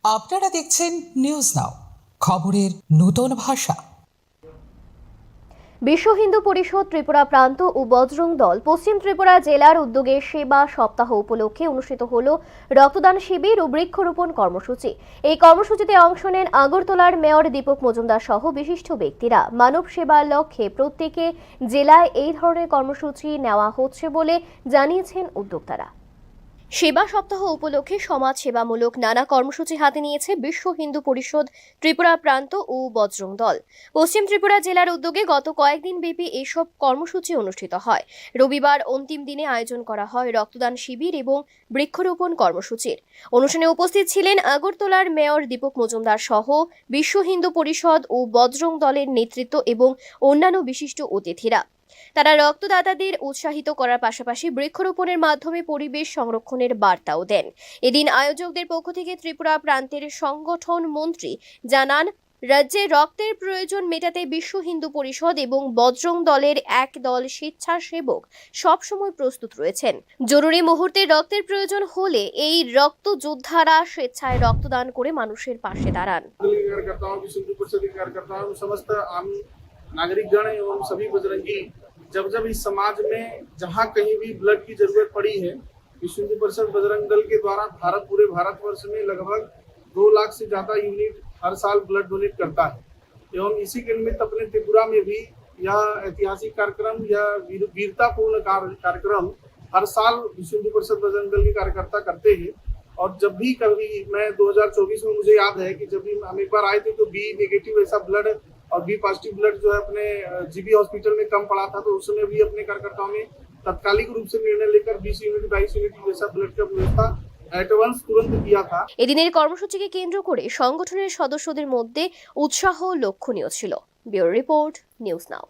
আপনারা দেখছেন news now, খবরের নতুন ভাষা। বিশ্ব হিন্দু পরিষদ ত্রিপুরা প্রান্ত ও বজরং দল পশ্চিম ত্রিপুরা জেলার উদ্যোগে সেবা সপ্তাহ উপলক্ষে অনুষ্ঠিত হল রক্তদান শিবির ও বৃক্ষরোপণ কর্মসূচি। এই কর্মসূচিতে অংশ নেন আগরতলার মেয়র দীপক মজুমদার সহ বিশিষ্ট ব্যক্তিরা। মানব সেবার লক্ষ্যে প্রত্যেকে জেলায় এই ধরনের কর্মসূচি নেওয়া হচ্ছে বলে জানিয়েছেন উদ্যোক্তারা। সেবা সপ্তাহ উপলক্ষে সমাজ সেবামূলক নানা কর্মসূচি হাতে নিয়েছে বিশ্ব হিন্দু পরিষদ ত্রিপুরা প্রান্ত ও বজরং দল। পশ্চিম ত্রিপুরা জেলার উদ্যোগে গত কয়েকদিন ব্যাপী এইসব কর্মসূচি অনুষ্ঠিত হয়। রবিবার অন্তিম দিনে আয়োজন করা হয় রক্তদান শিবির এবং বৃক্ষরোপণ কর্মসূচির। অনুষ্ঠানে উপস্থিত ছিলেন আগরতলার মেয়র দীপক মজুমদার সহ বিশ্ব হিন্দু পরিষদ ও বজরং দলের নেতৃত্ব এবং অন্যান্য বিশিষ্ট অতিথিরা। তারা রক্তদাতাদের উৎসাহিত করার পাশাপাশি বৃক্ষরোপণের মাধ্যমে পরিবেশ সংরক্ষণের বার্তাও দেন। এদিন আয়োজকদের পক্ষ থেকে ত্রিপুরা প্রান্তের সংগঠন মন্ত্রী জানান, রাজ্যে রক্তের প্রয়োজন মেটাতে বিশ্ব হিন্দু পরিষদ এবং বজরং দলের এক দল স্বেচ্ছাসেবক সবসময় প্রস্তুত রয়েছেন। জরুরি মুহূর্তে রক্তের প্রয়োজন হলে এই রক্ত যোদ্ধারা স্বেচ্ছায় রক্তদান করে মানুষের পাশে দাঁড়ান। नागरिकगण एवं सभी बजरंगी जब जब इस समाज में जहाँ कहीं भी ब्लड की जरूरत पड़ी है, विश्व हिंदू परिषद बजरंग दल के द्वारा पूरे भारतवर्ष में लगभग 2 लाख से ज्यादा यूनिट हर साल ब्लड डोनेट करता है। एवं इसी के निमित्त अपने त्रिपुरा में भी यह ऐतिहासिक कार्यक्रम या वीरतापूर्ण कार्यक्रम हर साल विश्व हिंदू परिषद बजरंग दल के कार्यकर्ता करते हैं। और जब भी कभी मैं 2024 में मुझे याद है कि जब भी हम एक बार आए थे तो बी नेगेटिव ऐसा ब्लड और बी पॉजिटिव ब्लड जो है अपने जीबी हॉस्पिटल में कम पड़ा था, तो उस समय भी अपने कार्यकर्ताओं ने तत्कालिक रूप से निर्णय लेकर 20 यूनिट 22 यूनिट जैसा ब्लड का व्यवस्था एडवांस तुरंत किया था। এদিনের কর্মসূচিকে কেন্দ্র করে সংগঠনের সদস্যদের মধ্যে উৎসাহ লক্ষণীয় ছিল। Bureau report, news now.